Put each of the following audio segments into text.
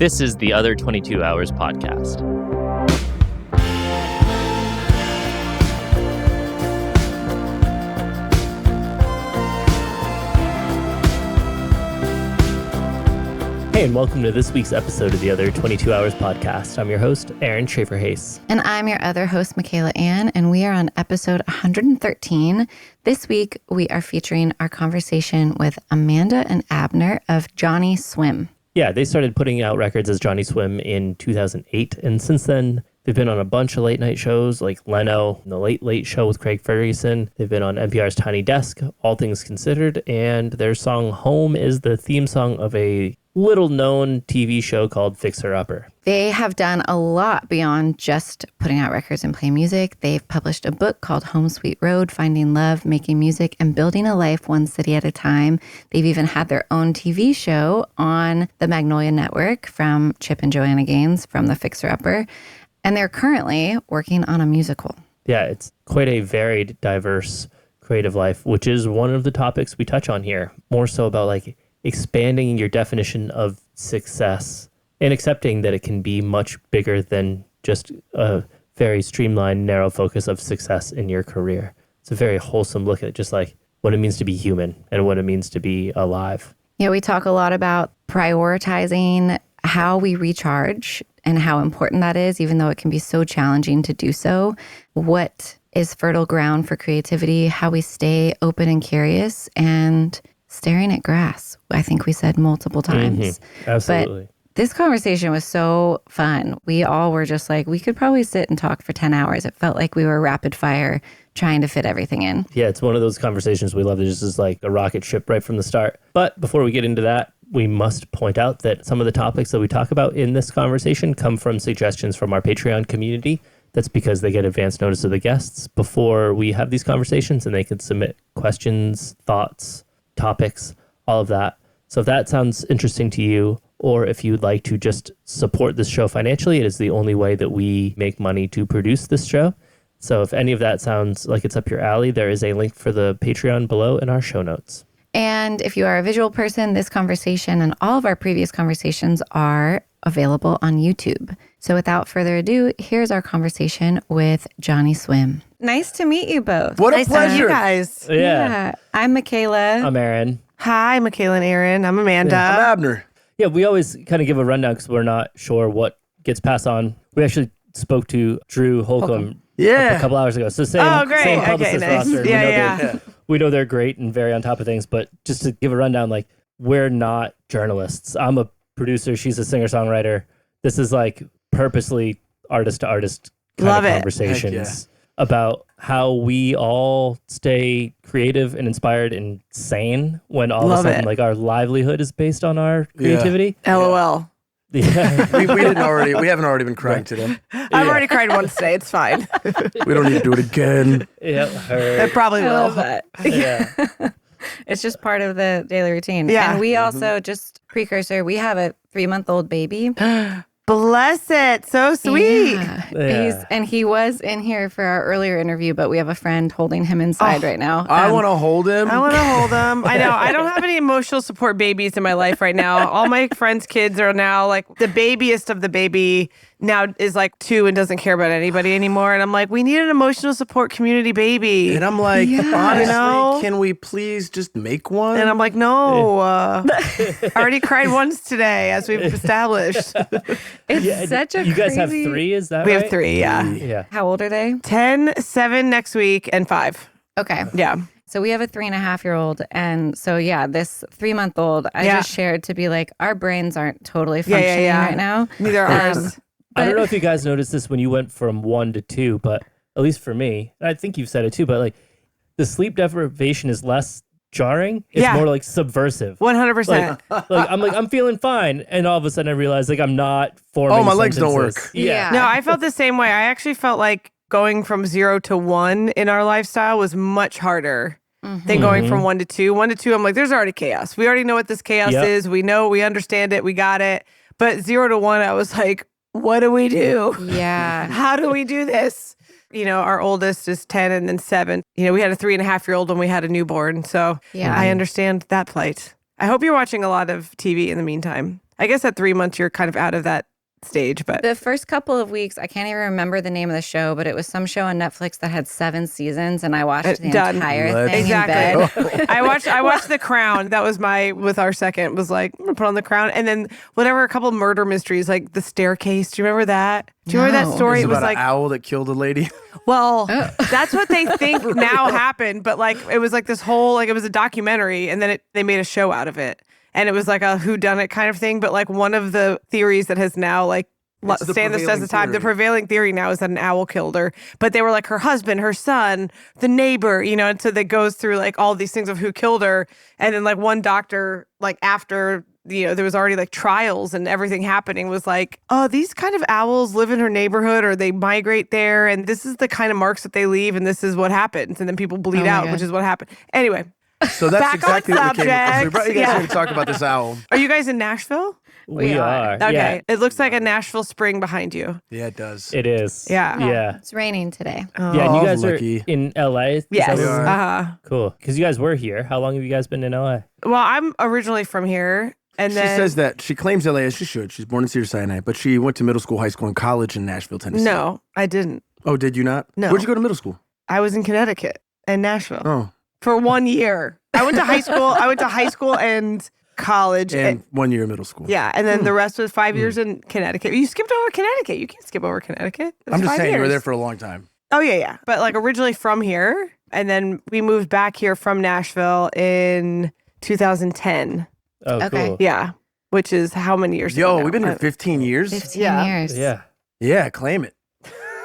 This is the Other 22 Hours podcast. Hey, and welcome to this week's episode of the Other 22 Hours podcast. I'm your host, Aaron Shafer-Haiss. And I'm your other host, Michaela Anne, and we are on episode 113. This week, we are featuring our conversation with Amanda and Abner of Johnnyswim. Yeah, they started putting out records as Johnnyswim in 2008, and since then, they've been on a bunch of late-night shows like Leno, The Late Late Show with Craig Ferguson. They've been on NPR's Tiny Desk, All Things Considered, and their song Home is the theme song of a little-known TV show called Fixer Upper. They have done a lot beyond just putting out records and playing music. They've published a book called Home Sweet Road, Finding Love, Making Music, and Building a Life One City at a Time. They've even had their own TV show on the Magnolia Network from Chip and Joanna Gaines from the Fixer Upper. And they're currently working on a musical. Yeah, it's quite a varied, diverse creative life, which is one of the topics we touch on here. More so about like expanding your definition of success and accepting that it can be much bigger than just a very streamlined, narrow focus of success in your career. It's a very wholesome look at just like what it means to be human and what it means to be alive. Yeah, we talk a lot about prioritizing how we recharge and how important that is, even though it can be so challenging to do so. What is fertile ground for creativity, how we stay open and curious, and staring at grass, I think we said multiple times. Mm-hmm. Absolutely. But this conversation was so fun. We all were just like, we could probably sit and talk for 10 hours. It felt like we were rapid fire trying to fit everything in. Yeah, it's one of those conversations we love that just is like a rocket ship right from the start. But before we get into that, we must point out that some of the topics that we talk about in this conversation come from suggestions from our Patreon community. That's because they get advance notice of the guests before we have these conversations, and they can submit questions, thoughts, topics, all of that. So if that sounds interesting to you, or if you'd like to just support this show financially, it is the only way that we make money to produce this show. So if any of that sounds like it's up your alley, there is a link for the Patreon below in our show notes. And if you are a visual person, this conversation and all of our previous conversations are available on YouTube. So without further ado, here's our conversation with Johnnyswim. Nice to meet you both. What a nice pleasure. To meet you guys. Yeah. I'm Michaela. I'm Aaron. Hi, Michaela and Aaron. I'm Amanda. I'm Abner. Yeah, we always kind of give a rundown because we're not sure what gets passed on. We actually spoke to Drew Holcomb a couple hours ago. So same publicist roster. Yeah. We know they're great and very on top of things, but just to give a rundown, like we're not journalists. I'm a producer. She's a singer-songwriter. This is like purposely artist to artist kind of conversations about how we all stay creative and inspired and sane when all of a sudden like our livelihood is based on our creativity. LOL. Yeah. We haven't already been crying today. I've already cried once today. It's fine. We don't need to do it again. Yeah, It probably will. yeah. It's just part of the daily routine. Yeah. And we also, just precursor, we have a 3-month-old baby. Bless it. So sweet. Yeah. And he was in here for our earlier interview, but we have a friend holding him inside right now. I want to hold him. I want to hold him. I know. I don't have any emotional support babies in my life right now. All my friends' kids are now like the babiest of the baby now is like 2 and doesn't care about anybody anymore. And I'm like, we need an emotional support community baby. And I'm like, honestly, can we please just make one? And I'm like, no. I already cried once today, as we've established. It's such a You guys have crazy... 3, is that We right? have 3, yeah. Yeah. How old are they? 10, 7 next week, and 5. Okay. Yeah. So we have a 3.5-year-old. And so, yeah, this 3-month-old, I just shared to be like, our brains aren't totally functioning right now. Neither are ours. I don't know if you guys noticed this when you went from 1 to 2, but at least for me, and I think you've said it too, but like the sleep deprivation is less jarring. It's more like subversive. 100%. I'm feeling fine. And all of a sudden I realize like I'm not forming my legs don't sentences. work. Yeah. No, I felt the same way. I actually felt like going from 0 to 1 in our lifestyle was much harder than going from 1 to 2. 1 to 2, I'm like, there's already chaos. We already know what this chaos is. We know, we understand it. We got it. But 0 to 1, I was like, what do we do? Yeah. How do we do this? You know, our oldest is 10 and then 7. You know, we had a 3.5-year-old when we had a newborn. So I understand that plight. I hope you're watching a lot of TV in the meantime. I guess at 3 months, you're kind of out of that stage. But the first couple of weeks, I can't even remember the name of the show, but it was some show on Netflix that had 7 seasons, and I watched the entire thing exactly. in bed. I watched The Crown. That was with our second, was like, I'm gonna put on The Crown. And then whatever, a couple murder mysteries, like The Staircase. Do you remember that? Do you remember that story? It was like an owl that killed a lady. Well, that's what they think now happened. But like, it was like this whole, like, it was a documentary, and then they made a show out of it. And it was like a whodunit kind of thing. But like, one of the theories that has now like stand the test of time, the prevailing theory now is that an owl killed her. But they were like her husband, her son, the neighbor, and so that goes through like all these things of who killed her. And then like one doctor, like after, there was already like trials and everything happening, was like, oh, these kind of owls live in her neighborhood or they migrate there. And this is the kind of marks that they leave. And this is what happens. And then people bleed out, which is what happened. Anyway. So that's exactly what we came. We brought you guys here to talk about this owl. Are you guys in Nashville? We are. Okay. Yeah. It looks like a Nashville spring behind you. Yeah, it does. It is. Yeah. Yeah. It's raining today. Yeah, and you guys lucky. are in LA? Yes. We are. Cool. Because you guys were here. How long have you guys been in LA? Well, I'm originally from here. And She then says that she claims LA as she should. She's born in Singer-Songwriter, but she went to middle school, high school, and college in Nashville, Tennessee. No, I didn't. Oh, did you not? No. Where'd you go to middle school? I was in Connecticut and Nashville Oh. for 1 year. I went to high school. I went to high school and college. And 1 year in middle school. Yeah. And then the rest was 5 years in Connecticut. You skipped over Connecticut. You can't skip over Connecticut. It was I'm just 5 saying, you were years. there for a long time. Oh, yeah. But like originally from here. And then we moved back here from Nashville in 2010. Oh, Okay. cool. Yeah. Which is how many years ago? Yo, now? we've been here 15 years. 15 Yeah. years. Yeah. Yeah, claim it.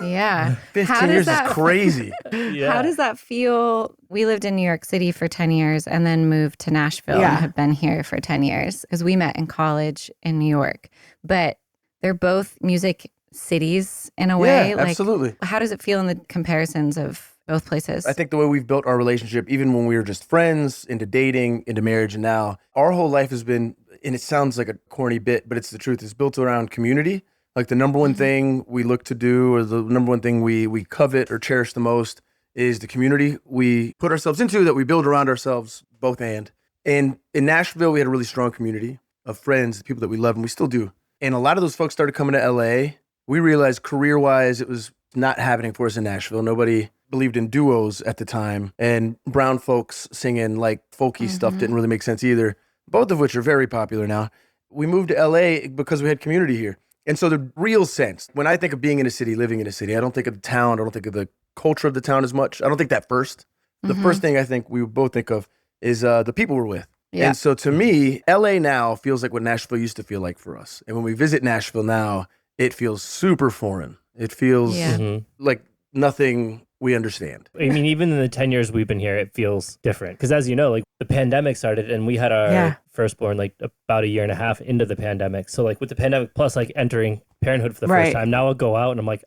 Yeah. 15 years is crazy. Yeah. How does that feel? We lived in New York City for 10 years and then moved to Nashville Yeah. and have been here for 10 years because we met in college in New York. But they're both music cities in a way. Yeah, Like, absolutely. how does it feel in the comparisons of both places? I think the way we've built our relationship, even when we were just friends, into dating, into marriage, and now, our whole life has been, and it sounds like a corny bit, but it's the truth, it's built around community. Like the number one thing we look to do, or the number one thing we covet or cherish the most, is the community we put ourselves into, that we build around ourselves, both and. And in Nashville, we had a really strong community of friends, people that we love, and we still do. And a lot of those folks started coming to LA. We realized career-wise, it was not happening for us in Nashville. Nobody believed in duos at the time. And brown folks singing like folky stuff didn't really make sense either, both of which are very popular now. We moved to LA because we had community here. And so the real sense, when I think of being in a city, living in a city, I don't think of the town. I don't think of the culture of the town as much. I don't think that first. The first thing I think we both think of is the people we're with. Yeah. And so to me, LA now feels like what Nashville used to feel like for us. And when we visit Nashville now, it feels super foreign. It feels Yeah. like nothing we understand. I mean, even in the 10 years we've been here, it feels different. Because as you know, like the pandemic started and we had our firstborn like about a year and a half into the pandemic. So like with the pandemic plus like entering parenthood for the first time, now I'll go out and I'm like,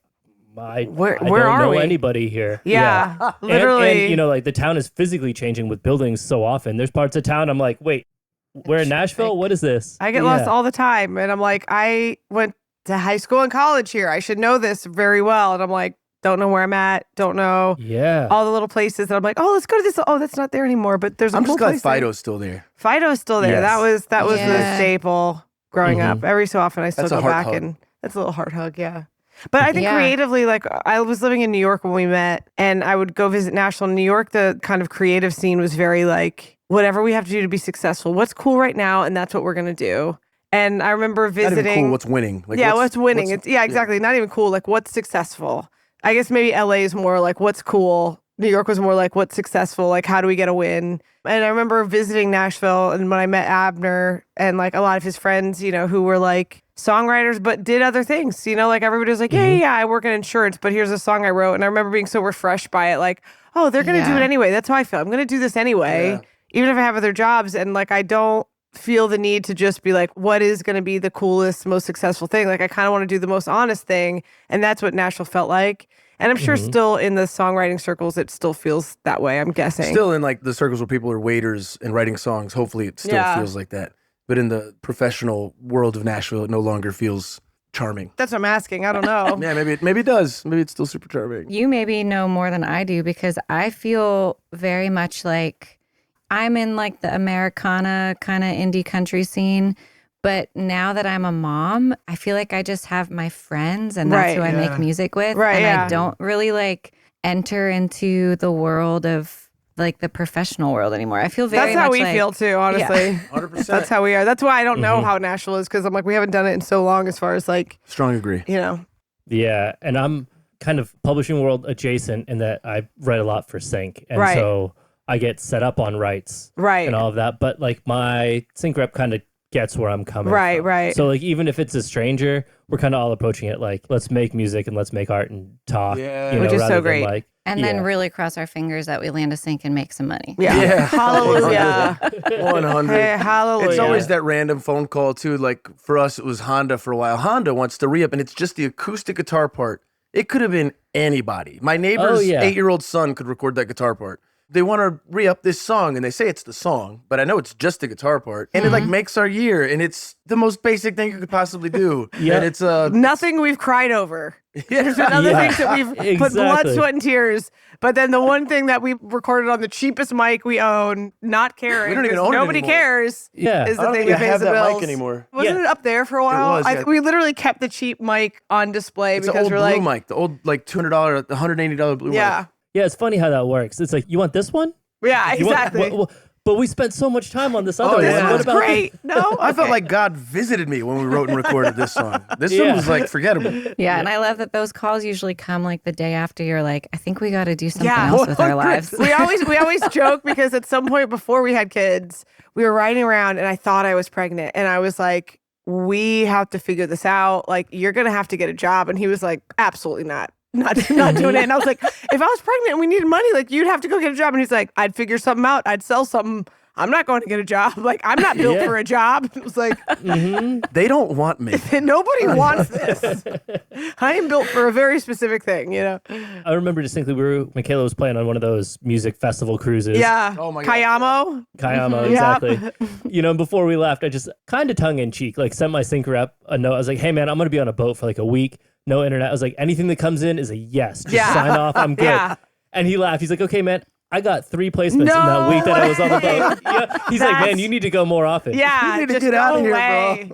I Where don't are know we? anybody here. Yeah. And, Literally. like the town is physically changing with buildings so often. There's parts of town I'm like, wait, we're in Nashville? What is this? I get lost all the time. And I'm like, I went to high school and college here. I should know this very well. And I'm like, don't know where I'm at. Don't know all the little places. And I'm like, oh, let's go to this. Oh, that's not there anymore. But there's a I'm cool just glad place there. Fido's still there. Fido's still there. Yes. That was the Yeah. staple growing up. Every so often I still That's a go heart back hug. and that's a little heart hug. Yeah. But I think Yeah. creatively, like I was living in New York when we met and I would go visit Nashville. In New York, the kind of creative scene was very like, whatever we have to do to be successful, what's cool right now. And that's what we're going to do. And I remember visiting. Not even cool, what's winning. Like, what's winning. It's exactly. Not even cool. Like what's successful. I guess maybe LA is more like what's cool. New York was more like what's successful. Like how do we get a win? And I remember visiting Nashville and when I met Abner and like a lot of his friends, who were like songwriters, but did other things, like everybody was like, yeah, I work in insurance, but here's a song I wrote. And I remember being so refreshed by it. Like, oh, they're going to do it anyway. That's how I feel. I'm going to do this anyway, even if I have other jobs. And like, I don't feel the need to just be like, what is going to be the coolest, most successful thing? Like, I kind of want to do the most honest thing. And that's what Nashville felt like. And I'm sure still in the songwriting circles, it still feels that way, I'm guessing. Still in like the circles where people are waiters and writing songs, hopefully it still feels like that. But in the professional world of Nashville, it no longer feels charming. That's what I'm asking. I don't know. Yeah, maybe it does. Maybe it's still super charming. You maybe know more than I do because I feel very much like I'm in like the Americana kind of indie country scene, But now that I'm a mom, I feel like I just have my friends and that's who I make music with. And I don't really like enter into the world of like the professional world anymore. I feel very That's how much we feel too, honestly. 100%. That's how we are. That's why I don't know how Nashville is, because I'm like, we haven't done it in so long as far as like, Strong agree. you know. Yeah, and I'm kind of publishing world adjacent in that I write a lot for Sync. And so I get set up on rights and all of that. But like my Sync rep kind of gets where I'm coming from. Right. So like even if it's a stranger, we're kind of all approaching it like, let's make music and let's make art and talk. Yeah. You know, Which is rather so than, great. like, and then really cross our fingers that we land a sync and make some money. Yeah. Hallelujah. 100. Hey, hallelujah. It's always that random phone call too. Like for us, it was Honda for a while. Honda wants to re-up, and it's just the acoustic guitar part. It could have been anybody. My neighbor's 8-year-old son could record that guitar part. They want to re-up this song, and they say it's the song, but I know it's just the guitar part, and it like makes our year, and it's the most basic thing you could possibly do. Yeah. And it's nothing we've cried over. There's been other things that we've put blood, sweat, and tears. But then the one thing that we recorded on the cheapest mic we own, not caring, We don't even own it nobody anymore. cares, Yeah. is the I don't thing think that I pays have the that bills. mic anymore. Wasn't it up there for a while? was, yeah. We literally kept the cheap mic on display It's because an we're old blue like, mic, the old like $200, $180 blue mic. yeah, it's funny how that works. It's like, you want this one? yeah, You want- exactly. but we spent so much time on this other Oh, one. yeah. What That's about great. No, I felt Okay. like God visited me when we wrote and recorded this song. This one was like forgettable. Yeah, and I love that those calls usually come like the day after you're like, I think we got to do something Yeah. else with our lives. we always joke because at some point before we had kids, we were riding around and I thought I was pregnant, and I was like, we have to figure this out. Like, you're gonna have to get a job. And he was like, absolutely not. Not doing it. And I was like, if I was pregnant and we needed money, like, you'd have to go get a job. And he's like, I'd figure something out. I'd sell something. I'm not going to get a job. Like, I'm not built for a job. It was like, They don't want me. nobody wants this. I am built for a very specific thing, you know? I remember distinctly Michaela was playing on one of those music festival cruises. Yeah. Oh my God. Kayamo. Kayamo, Yeah. exactly. You know, and before we left, I just kind of tongue in cheek, like sent my sync rep a note. I was like, hey man, I'm going to be on a boat for like a week. No internet. I was like, anything that comes in is a yes. Just sign off. I'm good. Yeah. And he laughed. He's like, okay, man, I got 3 placements in that week that I was on the boat. Yeah. He's like, man, you need to go more often. Yeah. You need to just get out no of here, way.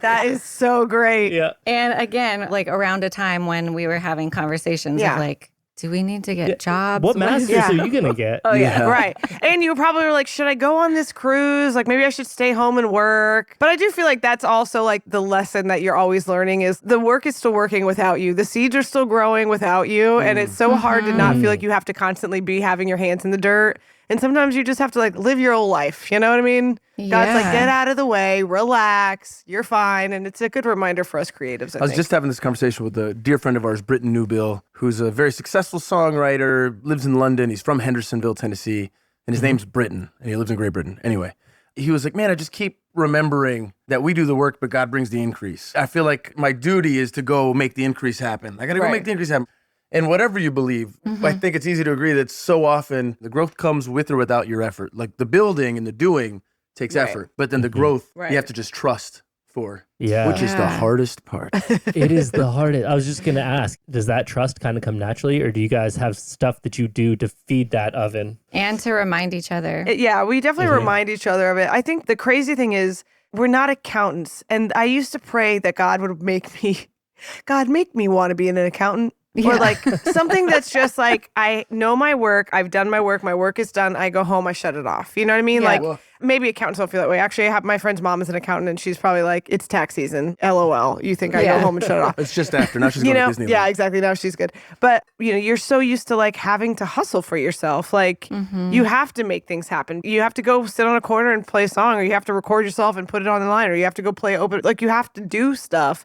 That is so great. Yeah. And again, like around a time when we were having conversations of like, do we need to get jobs? What masters are you going to get? Oh, yeah. Right. And you probably were like, should I go on this cruise? Like, maybe I should stay home and work. But I do feel like that's also like the lesson that you're always learning is the work is still working without you. The seeds are still growing without you. And it's so hard to not feel like you have to constantly be having your hands in the dirt. And sometimes you just have to like live your old life. You know what I mean? God's like, get out of the way, relax, you're fine. And it's a good reminder for us creatives, I was just having this conversation with a dear friend of ours, Britton Newbill, who's a very successful songwriter, lives in London. He's from Hendersonville, Tennessee, and his name's Britton, and he lives in Great Britain. Anyway, he was like, man, I just keep remembering that we do the work, but God brings the increase. I feel like my duty is to go make the increase happen. I got to go make the increase happen. And whatever you believe, I think it's easy to agree that so often the growth comes with or without your effort. Like the building and the doing takes effort, but then the growth you have to just trust for, which is the hardest part. It is the hardest. I was just going to ask, does that trust kind of come naturally, or do you guys have stuff that you do to feed that oven? And to remind each other. Yeah, we definitely remind each other of it. I think the crazy thing is we're not accountants. And I used to pray that God would make me want to be an accountant. Or like something that's just like, I know my work, I've done my work is done, I go home, I shut it off. You know what I mean? Maybe accountants don't feel that way. Actually, I have my friend's mom is an accountant and she's probably like, it's tax season, LOL. You think I go home and shut it off. It's just after. Now she's going to Disney. Yeah, exactly. Now she's good. But, you know, you're so used to like having to hustle for yourself. Like you have to make things happen. You have to go sit on a corner and play a song, or you have to record yourself and put it on the line, or you have to go play open. Like you have to do stuff.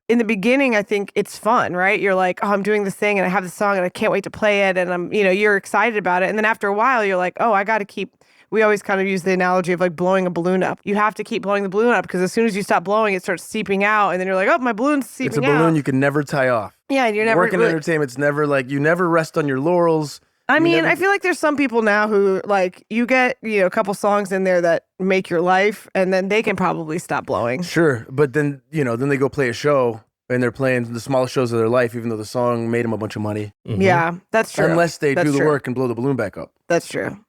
In the beginning, I think it's fun, right? You're like, oh, I'm doing this thing and I have this song and I can't wait to play it. And I'm, you know, you're excited about it. And then after a while, you're like, oh, I got to keep, we always kind of use the analogy of like blowing a balloon up. You have to keep blowing the balloon up because as soon as you stop blowing, it starts seeping out. And then you're like, oh, my balloon's seeping out. It's a balloon you can never tie off. Yeah, and you're never working in entertainment. It's never like, you never rest on your laurels. I mean, I feel like there's some people now who like you get, you know, a couple songs in there that make your life and then they can probably stop blowing. Sure. But then, you know, then they go play a show and they're playing the smallest shows of their life, even though the song made them a bunch of money. Yeah, that's true. Unless they do the work and blow the balloon back up. That's true.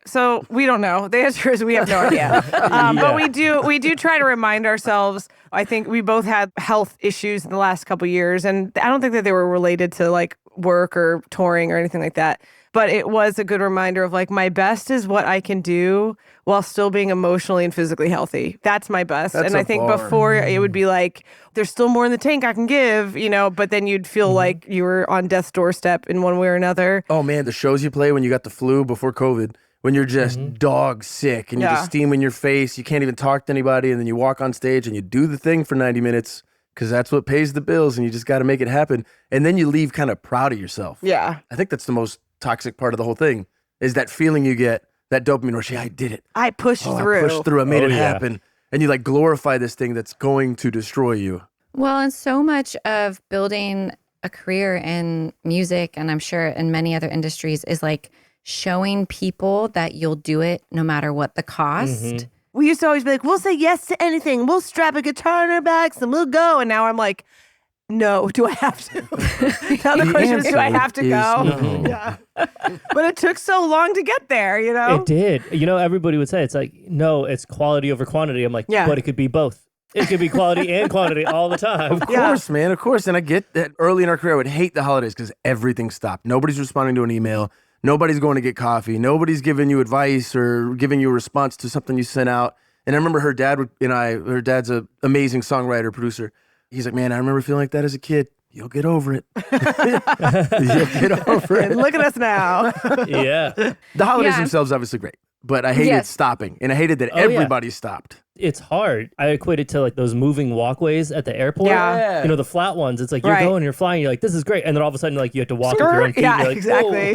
So we don't know. The answer is we have no idea. But we do try to remind ourselves. I think we both had health issues in the last couple of years, and I don't think that they were related to like work or touring or anything like that. But it was a good reminder of like, my best is what I can do while still being emotionally and physically healthy. That's my best. That's and I think before it would be like, there's still more in the tank I can give, but then you'd feel like you were on death's doorstep in one way or another. Oh man, the shows you play when you got the flu before COVID, when you're just dog sick and you just steam in your face, you can't even talk to anybody, and then you walk on stage and you do the thing for 90 minutes because that's what pays the bills, and you just got to make it happen. And then you leave kind of proud of yourself. Yeah. I think that's the most toxic part of the whole thing, is that feeling you get, that dopamine rush. Yeah, I did it. I pushed through. I pushed through. I made it happen. And you like glorify this thing that's going to destroy you. Well, and so much of building a career in music, and I'm sure in many other industries, is like showing people that you'll do it no matter what the cost. We used to always be like, we'll say yes to anything. We'll strap a guitar in our backs and we'll go. And now I'm like, no, do I have to? Now the question is, do I have to go? No. Yeah. But it took so long to get there, It did. Everybody would say it's like, no, it's quality over quantity. I'm like, but it could be both. It could be quality and quantity all the time. Of course, man. Of course. And I get that early in our career, I would hate the holidays because everything stopped. Nobody's responding to an email. Nobody's going to get coffee. Nobody's giving you advice or giving you a response to something you sent out. And I remember her dad's an amazing songwriter, producer. He's like, man, I remember feeling like that as a kid. You'll get over it. You'll get over it. And look at us now. Yeah. The holidays themselves obviously great, but I hated stopping, and I hated that everybody stopped. It's hard. I equate it to like those moving walkways at the airport. Yeah. The flat ones. It's like you're going, you're flying, you're like, this is great. And then all of a sudden, like, you have to walk with your own feet. Yeah, like, exactly.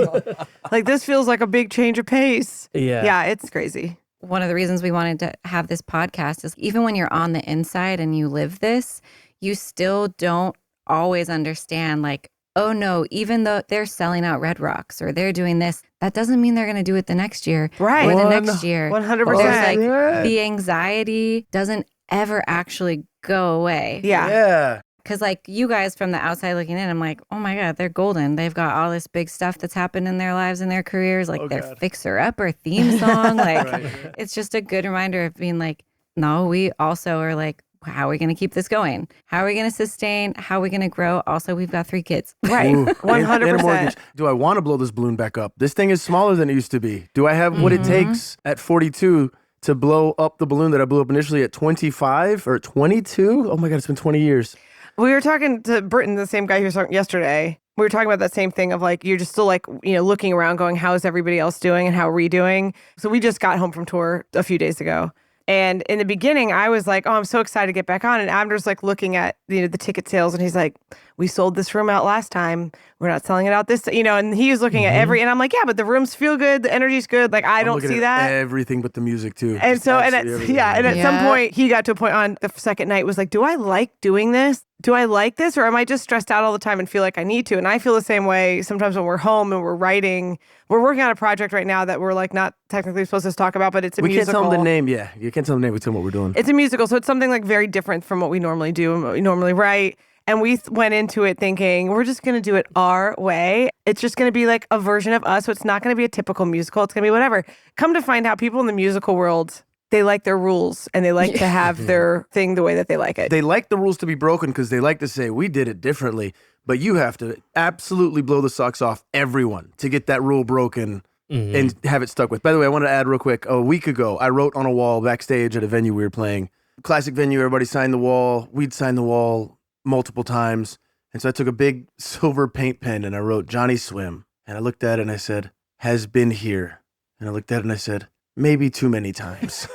Like, this feels like a big change of pace. Yeah. Yeah, it's crazy. One of the reasons we wanted to have this podcast is even when you're on the inside and you live this, you still don't always understand, like, oh no, even though they're selling out Red Rocks or they're doing this, that doesn't mean they're going to do it the next year or the next year. 100%. There's like the anxiety doesn't ever actually go away. Yeah. Because like you guys from the outside looking in, I'm like, oh my God, they're golden. They've got all this big stuff that's happened in their lives and their careers, like their Fixer Upper theme song. Like it's just a good reminder of being like, no, we also are like, how are we going to keep this going? How are we going to sustain? How are we going to grow? Also, we've got 3 kids. Right. 100%. And a mortgage. Do I want to blow this balloon back up? This thing is smaller than it used to be. Do I have what it takes at 42 to blow up the balloon that I blew up initially at 25 or 22? Oh my God, it's been 20 years. We were talking to Britton, the same guy who was talking yesterday. We were talking about that same thing of like, you're just still like, looking around going, how is everybody else doing and how are we doing? So we just got home from tour a few days ago. And in the beginning, I was like, oh, I'm so excited to get back on. And Abner's like looking at, the ticket sales. And he's like, we sold this room out last time. We're not selling it out this, and he was looking at and I'm like, yeah, but the rooms feel good. The energy's good. Like, I don't see that. Everything but the music too. And so, and at some point, he got to a point on the second night was like, do I like doing this? Do I like this? Or am I just stressed out all the time and feel like I need to? And I feel the same way sometimes when we're home and we're writing. We're working on a project right now that we're like not technically supposed to talk about, but it's a musical. We can't tell them the name. Yeah, you can't tell them the name. We tell them what we're doing. It's a musical. So it's something like very different from what we normally do and what we normally write. And we went into it thinking, we're just going to do it our way. It's just going to be like a version of us. So it's not going to be a typical musical. It's going to be whatever. Come to find out, people in the musical world, they like their rules and they like to have their thing the way that they like it. They like the rules to be broken because they like to say, we did it differently. But you have to absolutely blow the socks off everyone to get that rule broken and have it stuck with. By the way, I wanted to add real quick. A week ago, I wrote on a wall backstage at a venue we were playing. Classic venue, everybody signed the wall. We'd signed the wall multiple times. And so I took a big silver paint pen and I wrote Johnnyswim. And I looked at it and I said, has been here. And I looked at it and I said, maybe too many times.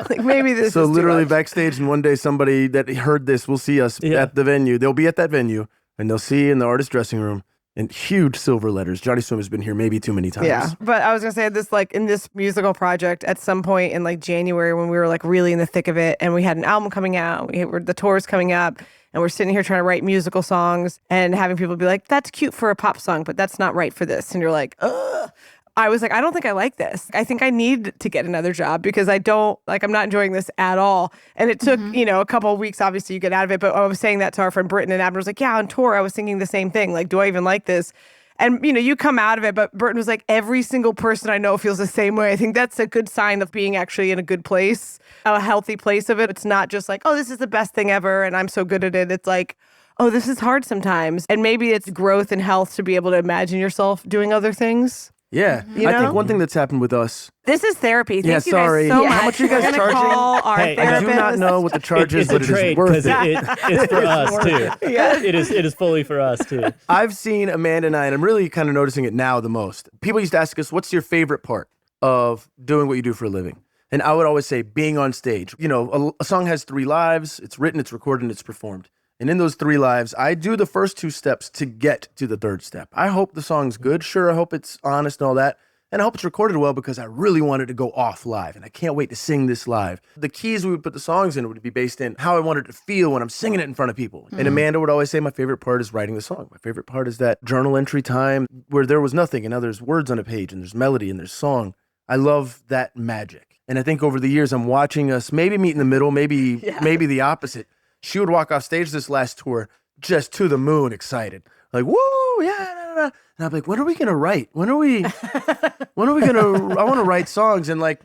Like maybe this so is literally too much. Backstage, and one day somebody that heard this will see us at the venue. They'll be at that venue and they'll see in the artist dressing room in huge silver letters, Johnnyswim has been here maybe too many times. Yeah, but I was gonna say this, like in this musical project at some point in like January when we were like really in the thick of it and we had an album coming out, the tour's coming up, and we're sitting here trying to write musical songs and having people be like, that's cute for a pop song, but that's not right for this. And you're like, ugh. I was like, I don't think I like this. I think I need to get another job because I'm not enjoying this at all. And it took, a couple of weeks, obviously, you get out of it. But I was saying that to our friend Britton, and Abner was like, yeah, on tour, I was thinking the same thing. Like, do I even like this? And, you come out of it, but Burton was like, every single person I know feels the same way. I think that's a good sign of being actually in a good place, a healthy place of it. It's not just like, oh, this is the best thing ever and I'm so good at it. It's like, oh, this is hard sometimes. And maybe it's growth and health to be able to imagine yourself doing other things. Yeah. I think one thing that's happened with us. This is therapy. Thank you sorry. guys so much. How much are you guys charging? Call our Hey, I do not therapist. know what the charge is, It's but a it is trade worth because it. it's for us too. Yeah. It is fully for us too. I've seen Amanda and I'm really kind of noticing it now the most. People used to ask us, what's your favorite part of doing what you do for a living? And I would always say being on stage. A song has 3 lives. It's written, it's recorded, and it's performed. And in those 3 lives, I do the first 2 steps to get to the 3rd step. I hope the song's good. Sure, I hope it's honest and all that. And I hope it's recorded well because I really wanted to go off live. And I can't wait to sing this live. The keys we would put the songs in would be based in how I wanted to feel when I'm singing it in front of people. And Amanda would always say, my favorite part is writing the song. My favorite part is that journal entry time where there was nothing and now there's words on a page and there's melody and there's song. I love that magic. And I think over the years, I'm watching us maybe meet in the middle, maybe the opposite. She would walk off stage this last tour just to the moon excited. Like, woo, yeah. And I'm like, when are we going to write? When are we going to, I want to write songs. And like,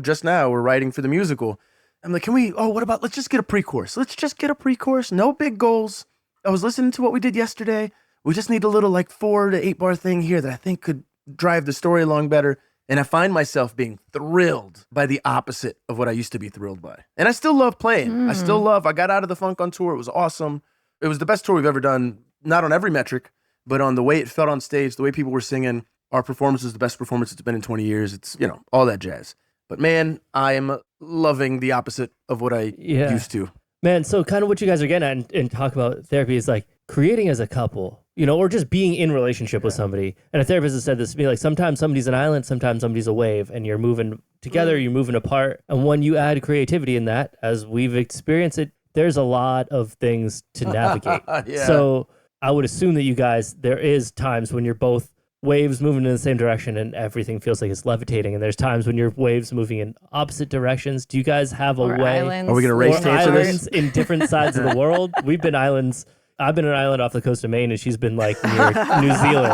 just now we're writing for the musical. I'm like, what about, let's just get a pre-chorus. Let's just get a pre-chorus. No big goals. I was listening to what we did yesterday. We just need a little 4 to 8 bar thing here that I think could drive the story along better. And I find myself being thrilled by the opposite of what I used to be thrilled by. And I still love playing. I got out of the funk on tour. It was awesome. It was the best tour we've ever done, not on every metric, but on the way it felt on stage, the way people were singing. Our performance is the best performance it's been in 20 years. It's, all that jazz. But man, I am loving the opposite of what I used to. Man, so kind of what you guys are getting at and talk about therapy is like creating as a couple, or just being in relationship with somebody. And a therapist has said this to me, like sometimes somebody's an island, sometimes somebody's a wave, and you're moving together, you're moving apart. And when you add creativity in that, as we've experienced it, there's a lot of things to navigate. So I would assume that you guys, there is times when you're both waves moving in the same direction and everything feels like it's levitating. And there's times when your waves moving in opposite directions. Do you guys have a way? Islands. Are we going to race Or tape for islands this? in different sides of the world? We've been islands. I've been an island off the coast of Maine and she's been like near New Zealand,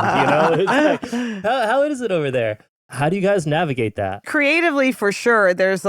It's like, how is it over there? How do you guys navigate that? Creatively, for sure, there's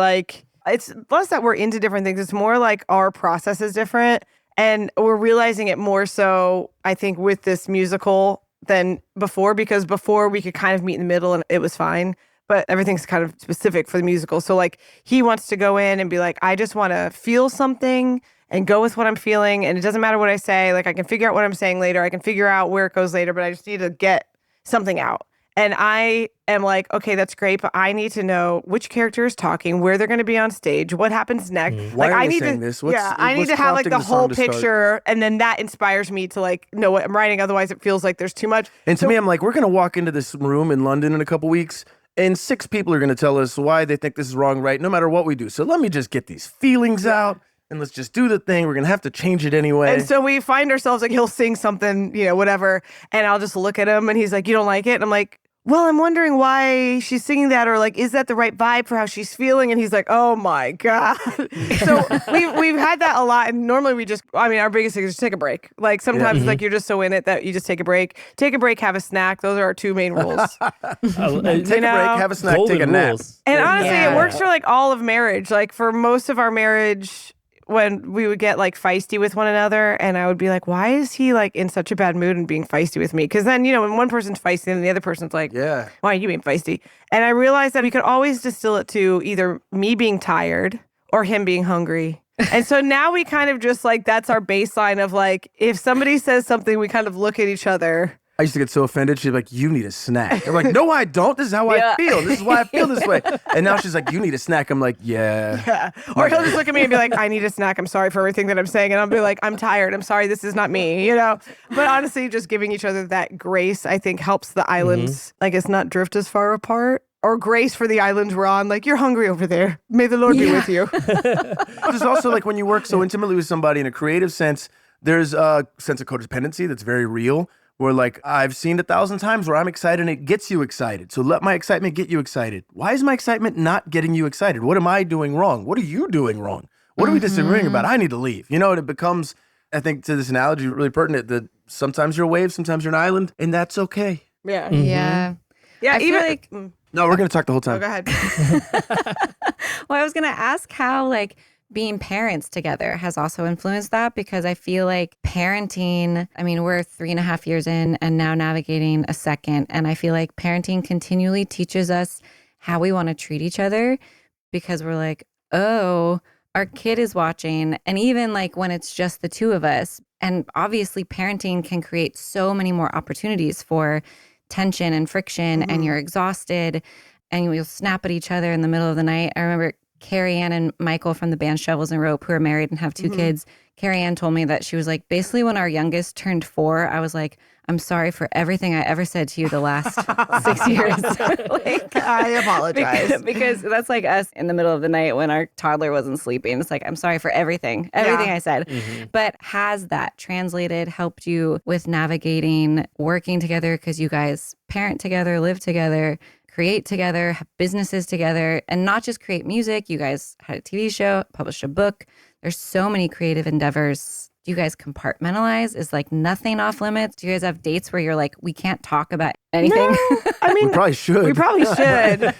it's less that we're into different things. It's more like our process is different. And we're realizing it more so, I think, with this musical than before, because before we could kind of meet in the middle and it was fine. But everything's kind of specific for the musical. So he wants to go in and be like, I just want to feel something and go with what I'm feeling. And it doesn't matter what I say. I can figure out what I'm saying later. I can figure out where it goes later, but I just need to get something out. And I am like, okay, that's great, but I need to know which character is talking, where they're going to be on stage, what happens next. Why are I you need saying to, this? I need what's to have prompting the the song whole to start? picture, and then that inspires me to know what I'm writing. Otherwise, it feels like there's too much. And to me, I'm like, we're going to walk into this room in London in a couple weeks, and 6 people are going to tell us why they think this is wrong, right? No matter what we do. So let me just get these feelings out. And let's just do the thing. We're going to have to change it anyway. And so we find ourselves he'll sing something, whatever. And I'll just look at him and he's like, you don't like it? And I'm like, well, I'm wondering why she's singing that, or is that the right vibe for how she's feeling? And he's like, oh my God. So we've had that a lot. And normally our biggest thing is just take a break. Sometimes it's you're just so in it that you just take a break, have a snack. Those are our 2 main rules. Take a break, have a snack, Golden take a nap. rules. And honestly, it works for all of marriage. For most of our marriage, when we would get feisty with one another, and I would be like, why is he in such a bad mood and being feisty with me? Because then, when one person's feisty and the other person's like, Yeah. why are you being feisty? And I realized that we could always distill it to either me being tired or him being hungry. And so now we kind of just that's our baseline of if somebody says something, we kind of look at each other. I used to get so offended. She'd be like, you need a snack. I'm like, no, I don't. This is how I feel. This is why I feel this way. And now she's like, you need a snack. I'm like, yeah. Or he'll just look at me and be like, I need a snack. I'm sorry for everything that I'm saying. And I'll be like, I'm tired. I'm sorry. This is not me, But honestly, just giving each other that grace, I think, helps the islands, not drift as far apart. Or grace for the islands we're on. You're hungry over there. May the Lord be with you. There's also when you work so intimately with somebody in a creative sense, there's a sense of codependency that's very real. Where I've seen 1,000 times where I'm excited and it gets you excited. So let my excitement get you excited. Why is my excitement not getting you excited? What am I doing wrong? What are you doing wrong? What are we disagreeing about? I need to leave. And it becomes, I think to this analogy, really pertinent that sometimes you're a wave, sometimes you're an island, and that's okay. Yeah. Yeah. Yeah. I feel Even like- No, we're going to talk the whole time. go ahead. Well, I was going to ask how like being parents together has also influenced that, because I feel like parenting, I mean, we're 3.5 years in and now navigating a second. And I feel like parenting continually teaches us how we want to treat each other, because we're like, oh, our kid is watching. And even like when it's just the two of us, and obviously parenting can create so many more opportunities for tension and friction, and you're exhausted and you'll snap at each other in the middle of the night. I remember Carrie Ann and Michael from the band Shovels and Rope, who are married and have 2 kids. Carrie Ann told me that she was like, basically when our youngest turned 4, I was like, I'm sorry for everything I ever said to you the last 6 years. Like, I apologize. because that's like us in the middle of the night when our toddler wasn't sleeping. It's like, I'm sorry for everything I said. But has that translated, helped you with navigating, working together, because you guys parent together, live together, create together, have businesses together, and not just create music. You guys had a TV show, published a book. There's so many creative endeavors. Do you guys compartmentalize? Is like nothing off limits? Do you guys have dates where you're like, we can't talk about anything? No, I mean, We probably should. we probably should.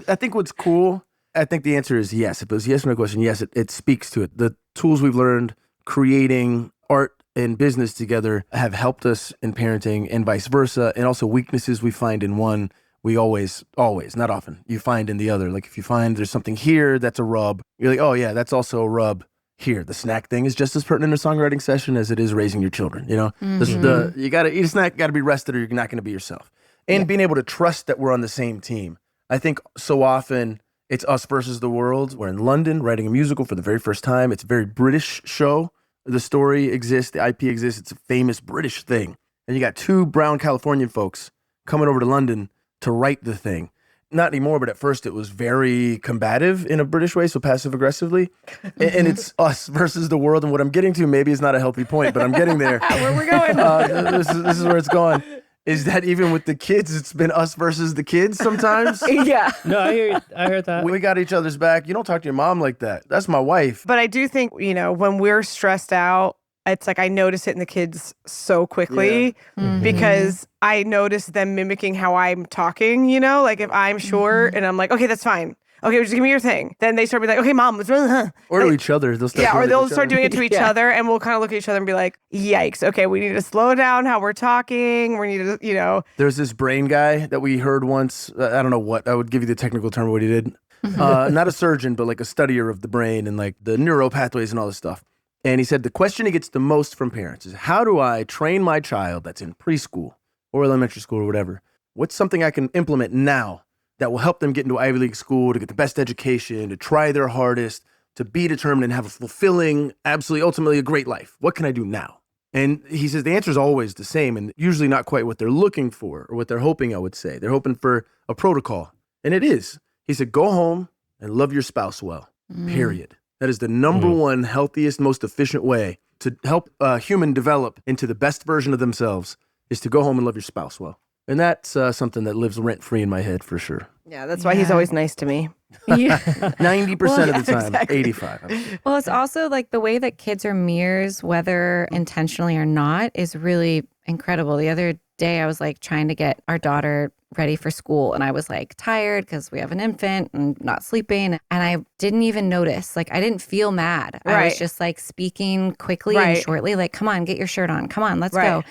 I think what's cool, I think the answer is yes. If it was yes or no question, yes, it speaks to it. The tools we've learned creating art and business together have helped us in parenting, and vice versa. And also weaknesses we find in one, we always, not often, you find in the other. Like if you find there's something here that's a rub, you're like, oh yeah, that's also a rub here. The snack thing is just as pertinent in a songwriting session as it is raising your children. You know, you got to eat a snack, got to be rested, or you're not going to be yourself. And being able to trust that we're on the same team. I think so often it's us versus the world. We're in London writing a musical for the very first time. It's a very British show. The story exists, the IP exists. It's a famous British thing. And you got 2 brown Californian folks coming over to London to write the thing. Not anymore, but at first it was very combative in a British way, so passive aggressively. And it's us versus the world. And what I'm getting to maybe is not a healthy point, but I'm getting there. Where we're going. This is where it's going. Is that even with the kids, it's been us versus the kids sometimes? Yeah. No, I hear you. I heard that. We got each other's back. You don't talk to your mom like that. That's my wife. But I do think, when we're stressed out, it's like I notice it in the kids so quickly because I notice them mimicking how I'm talking, like if I'm short and I'm like, okay, that's fine. Okay, just give me your thing. Then they start being like, okay, mom, what's wrong? Or to each other. They'll start Or they'll each start other. doing it to each other, and we'll kind of look at each other and be like, yikes, okay, we need to slow down how we're talking. We need to, There's this brain guy that we heard once. I don't know what. I would give you the technical term of what he did. Not a surgeon, but like a studier of the brain and like the neural pathways and all this stuff. And he said the question he gets the most from parents is, how do I train my child that's in preschool or elementary school or whatever? What's something I can implement now that will help them get into Ivy League school, to get the best education, to try their hardest, to be determined and have a fulfilling, absolutely, ultimately a great life? What can I do now? And he says the answer is always the same, and usually not quite what they're looking for or what they're hoping, I would say. They're hoping for a protocol. And it is. He said, go home and love your spouse well, period. That is the number one healthiest, most efficient way to help a human develop into the best version of themselves, is to go home and love your spouse well. And that's something that lives rent-free in my head for sure. Yeah, that's why he's always nice to me. Yeah. 90% of the time, exactly. 85. Well, it's also like the way that kids are mirrors, whether intentionally or not, is really incredible. The other day, I was like trying to get our daughter ready for school, and I was like tired because we have an infant and not sleeping. And I didn't even notice, like I didn't feel mad. I was just like speaking quickly and shortly, like, come on, get your shirt on. Come on, let's go.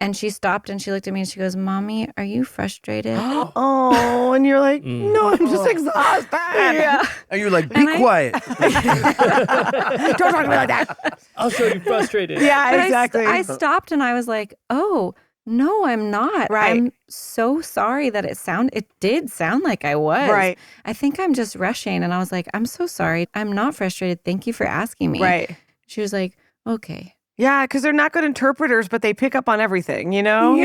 And she stopped and she looked at me and she goes, Mommy, are you frustrated? Oh, and you're like, no, I'm just exhausted. Yeah. And you're like, be quiet. Don't talk to me like that. I'll show you frustrated. Yeah, But exactly. I stopped and I was like, oh, no, I'm not. Right. I'm so sorry that it did sound like I was. Right. I think I'm just rushing. And I was like, I'm so sorry. I'm not frustrated. Thank you for asking me. Right. She was like, okay. Yeah, because they're not good interpreters, but they pick up on everything, Yeah. Oh,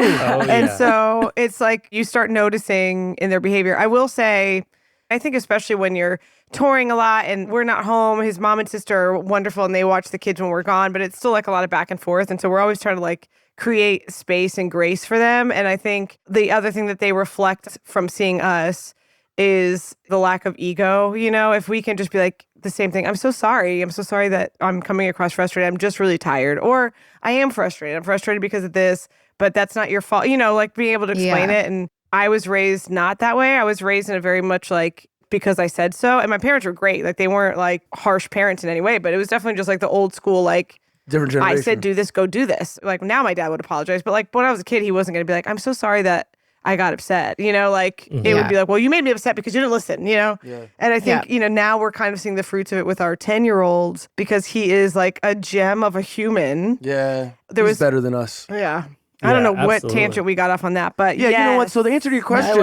And yeah. so it's like you start noticing in their behavior. I will say, I think especially when you're touring a lot and we're not home, his mom and sister are wonderful and they watch the kids when we're gone, but it's still like a lot of back and forth. And so we're always trying to like create space and grace for them. And I think the other thing that they reflect from seeing us is the lack of ego. If we can just be like the same thing, I'm so sorry. I'm so sorry that I'm coming across frustrated. I'm just really tired. Or I am frustrated. I'm frustrated because of this, but that's not your fault. Like being able to explain it. And I was raised not that way. I was raised in a very much like, because I said so. And my parents were great. Like they weren't like harsh parents in any way, but it was definitely just like the old school, like, different generation. I said, do this, go do this. Like now my dad would apologize. But like when I was a kid, he wasn't going to be like, I'm so sorry that I got upset, like it would be like, well, you made me upset because you didn't listen, And I think, now we're kind of seeing the fruits of it with our 10-year-olds because he is like a gem of a human. Yeah. He's better than us. Yeah. I don't know what tangent we got off on that, but yeah. You know what? So the answer to your question.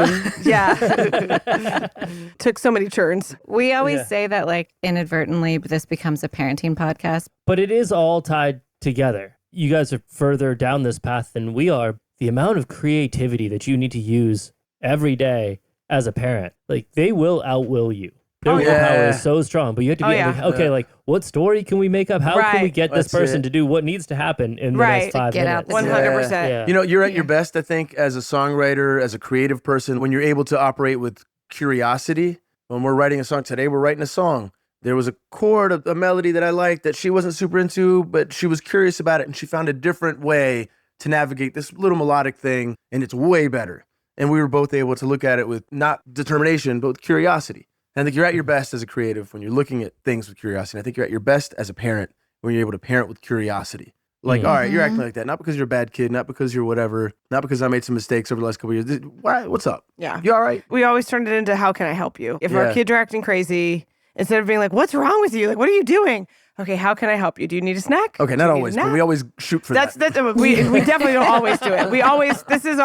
Took so many turns. We always say that like inadvertently, this becomes a parenting podcast. But it is all tied together. You guys are further down this path than we are. The amount of creativity that you need to use every day as a parent, like they will outwill you. Their willpower is so strong, but you have to be able to, okay, like what story can we make up? How can we get this person to do what needs to happen in the next 5 minutes? 100%. Yeah. You're at your best, I think, as a songwriter, as a creative person, when you're able to operate with curiosity. When we're writing a song today, we're writing a song. There was a chord, a melody that I liked that she wasn't super into, but she was curious about it and she found a different way to navigate this little melodic thing, and it's way better. And we were both able to look at it with not determination, but with curiosity. And I think you're at your best as a creative when you're looking at things with curiosity. And I think you're at your best as a parent when you're able to parent with curiosity. Like, all right, you're acting like that, not because you're a bad kid, not because you're whatever, not because I made some mistakes over the last couple of years. What's up? Yeah. You all right? We always turned it into how can I help you? If our kids are acting crazy, instead of being like, what's wrong with you? Like, what are you doing? Okay, how can I help you? Do you need a snack? Okay, not always, but we always shoot for that. We definitely don't always do it. We always, this is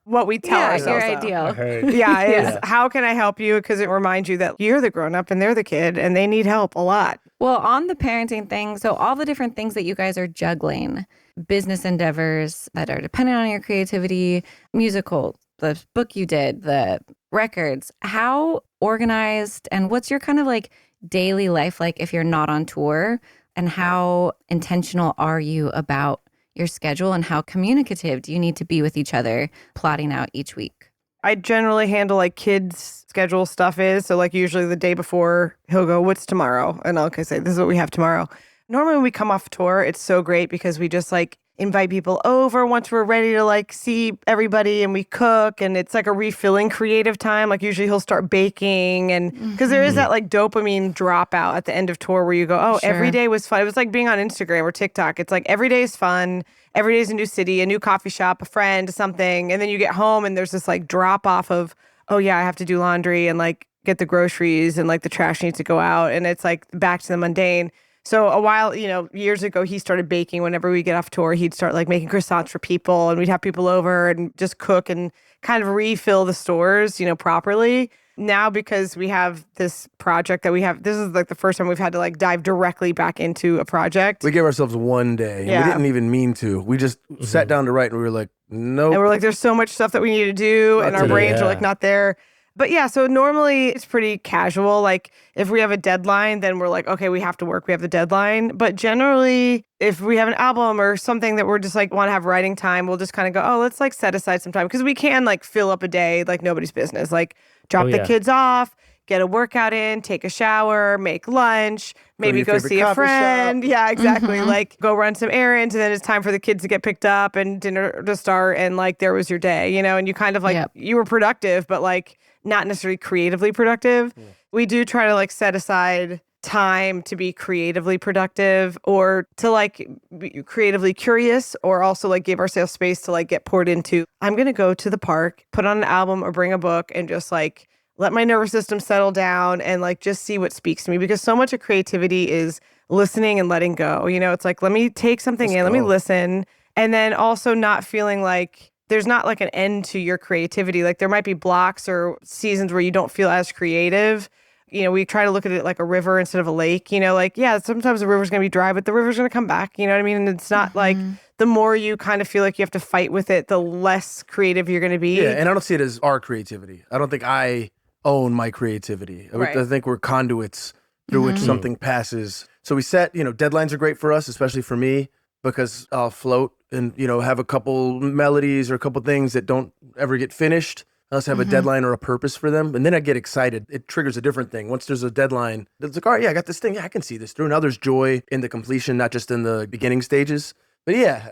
what we tell ourselves. Your ideal. How can I help you? Because it reminds you that you're the grown up and they're the kid and they need help a lot. Well, on the parenting thing, so all the different things that you guys are juggling, business endeavors that are dependent on your creativity, musical, the book you did, the records, how organized and what's your kind of like daily life like if you're not on tour, and how intentional are you about your schedule and how communicative do you need to be with each other plotting out each week? I generally handle like kids' schedule stuff so like usually the day before he'll go, what's tomorrow? And I'll say, this is what we have tomorrow. Normally when we come off tour, it's so great because we just like invite people over once we're ready to like see everybody and we cook and it's like a refilling creative time. Like usually he'll start baking and because there is that like dopamine dropout at the end of tour where you go, every day was fun. It was like being on Instagram or TikTok. It's like every day is fun. Every day is a new city, a new coffee shop, a friend, something. And then you get home and there's this like drop off of, I have to do laundry and like get the groceries and like the trash needs to go out. And it's like back to the mundane. So a while, years ago, he started baking. Whenever we get off tour, he'd start like making croissants for people and we'd have people over and just cook and kind of refill the stores, properly. Now, because we have this project that this is like the first time we've had to like dive directly back into a project. We gave ourselves one day. And we didn't even mean to. We just sat down to write and we were like, nope. And we're like, there's so much stuff that we need to do and our brains are like not there. But yeah, so normally it's pretty casual. Like if we have a deadline, then we're like, okay, we have to work. We have the deadline. But generally, if we have an album or something that we're just like want to have writing time, we'll just kind of go, let's like set aside some time. Because we can like fill up a day like nobody's business. Like drop the kids off, get a workout in, take a shower, make lunch, maybe go see a friend. Shop. Yeah, exactly. Like go run some errands and then it's time for the kids to get picked up and dinner to start. And like there was your day, and you kind of like, you were productive, but like not necessarily creatively productive. Yeah. We do try to like set aside time to be creatively productive or to like be creatively curious or also like give ourselves space to like get poured into. I'm going to go to the park, put on an album or bring a book and just like let my nervous system settle down and like just see what speaks to me because so much of creativity is listening and letting go. It's like, let me take something let me listen. And then also not feeling like there's not like an end to your creativity. Like there might be blocks or seasons where you don't feel as creative. We try to look at it like a river instead of a lake, sometimes the river's going to be dry, but the river's going to come back, you know what I mean? And it's not like the more you kind of feel like you have to fight with it, the less creative you're going to be. Yeah, and I don't see it as our creativity. I don't think I own my creativity. I think we're conduits through which something passes. So we set, deadlines are great for us, especially for me, because I'll float and, have a couple melodies or a couple things that don't ever get finished. unless I have a deadline or a purpose for them. And then I get excited. It triggers a different thing. Once there's a deadline, it's like, all right, yeah, I got this thing. Yeah, I can see this through. Now there's joy in the completion, not just in the beginning stages. But yeah,